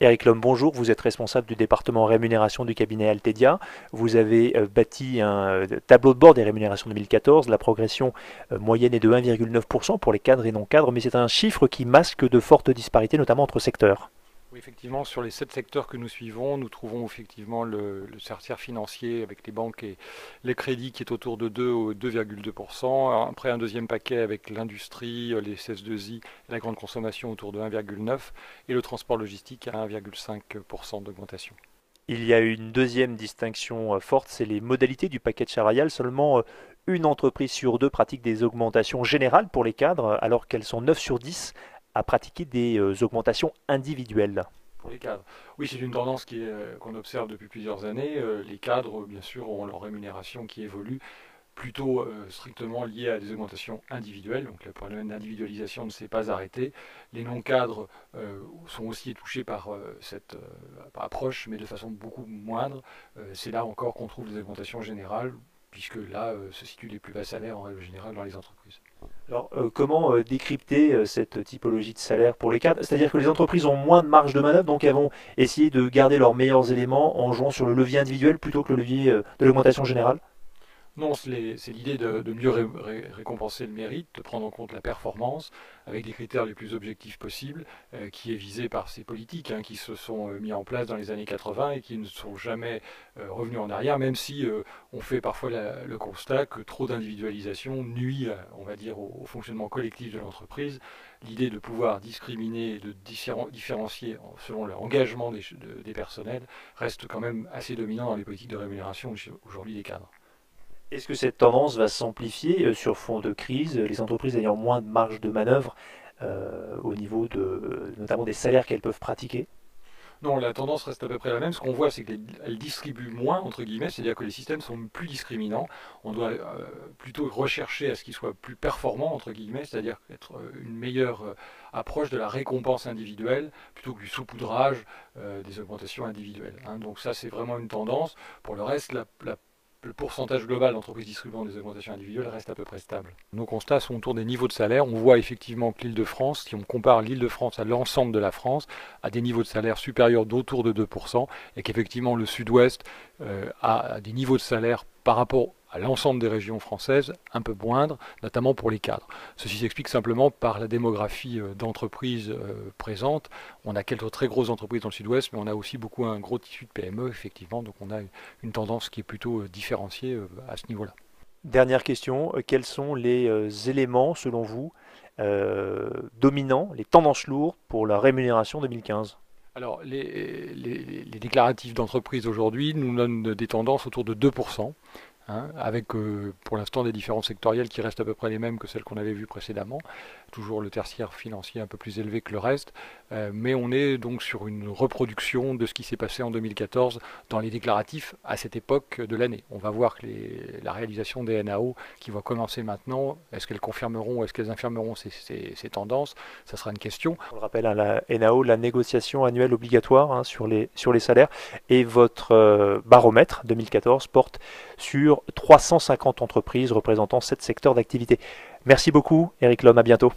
Éric Lhomme, bonjour. Vous êtes responsable du département rémunération du cabinet Altedia. Vous avez bâti un tableau de bord des rémunérations 2014. La progression moyenne est de 1,9% pour les cadres et non cadres, mais c'est un chiffre qui masque de fortes disparités, notamment entre secteurs. Oui, effectivement, sur les 7 secteurs que nous suivons, nous trouvons effectivement le tertiaire financier avec les banques et les crédits qui est autour de 2 ou 2,2%. Après, un deuxième paquet avec l'industrie, les CS2I, la grande consommation autour de 1,9% et le transport logistique à 1,5% d'augmentation. Il y a une deuxième distinction forte, c'est les modalités du package salarial. Seulement une entreprise sur deux pratique des augmentations générales pour les cadres, alors qu'elles sont 9 sur 10 à pratiquer des augmentations individuelles. Pour les cadres. Oui, c'est une tendance qu'on observe depuis plusieurs années. Les cadres, bien sûr, ont leur rémunération qui évolue plutôt strictement liée à des augmentations individuelles. Donc le problème d'individualisation ne s'est pas arrêté. Les non-cadres sont aussi touchés par cette approche, mais de façon beaucoup moindre. C'est là encore qu'on trouve des augmentations générales, puisque là se situent les plus bas salaires en règle générale dans les entreprises. Alors, comment décrypter cette typologie de salaire pour les cadres? C'est-à-dire que les entreprises ont moins de marge de manœuvre, donc elles vont essayer de garder leurs meilleurs éléments en jouant sur le levier individuel plutôt que le levier de l'augmentation générale? Non, c'est l'idée de mieux récompenser le mérite, de prendre en compte la performance avec des critères les plus objectifs possibles, qui est visé par ces politiques hein, qui se sont mis en place dans les années 80 et qui ne sont jamais revenus en arrière, même si on fait parfois le constat que trop d'individualisation nuit, on va dire, au fonctionnement collectif de l'entreprise. L'idée de pouvoir discriminer, de différencier selon l'engagement des personnels reste quand même assez dominant dans les politiques de rémunération aujourd'hui des cadres. Est-ce que cette tendance va s'amplifier sur fond de crise, les entreprises ayant moins de marge de manœuvre au niveau notamment des salaires qu'elles peuvent pratiquer? Non, la tendance reste à peu près la même. Ce qu'on voit, c'est qu'elle distribue moins, entre guillemets, c'est-à-dire que les systèmes sont plus discriminants. On doit plutôt rechercher à ce qu'ils soient plus performants, entre guillemets, c'est-à-dire être une meilleure approche de la récompense individuelle, plutôt que du saupoudrage des augmentations individuelles. Hein. Donc ça, c'est vraiment une tendance. Pour le reste, le pourcentage global d'entreprises distribuant des augmentations individuelles reste à peu près stable. Nos constats sont autour des niveaux de salaire. On voit effectivement que l'Île-de-France, si on compare l'Île-de-France à l'ensemble de la France, a des niveaux de salaire supérieurs d'autour de 2%, et qu'effectivement le Sud-Ouest a des niveaux de salaire par rapport à l'ensemble des régions françaises un peu moindres, notamment pour les cadres. Ceci s'explique simplement par la démographie d'entreprises présentes. On a quelques très grosses entreprises dans le Sud-Ouest, mais on a aussi beaucoup un gros tissu de PME, effectivement, donc on a une tendance qui est plutôt différenciée à ce niveau-là. Dernière question, quels sont les éléments, selon vous, dominants, les tendances lourdes pour la rémunération 2015? Alors, les déclaratifs d'entreprise aujourd'hui nous donnent des tendances autour de 2%. Hein, avec pour l'instant des différences sectorielles qui restent à peu près les mêmes que celles qu'on avait vues précédemment, toujours le tertiaire financier un peu plus élevé que le reste, mais on est donc sur une reproduction de ce qui s'est passé en 2014 dans les déclaratifs à cette époque de l'année. On va voir que la réalisation des NAO qui va commencer maintenant, est-ce qu'elles confirmeront ou est-ce qu'elles infirmeront ces tendances? Ça sera une question. On le rappelle, hein, la NAO, la négociation annuelle obligatoire hein, sur les salaires, et votre baromètre 2014 porte sur 350 entreprises représentant 7 secteurs d'activité. Merci beaucoup, Éric Lhomme, à bientôt.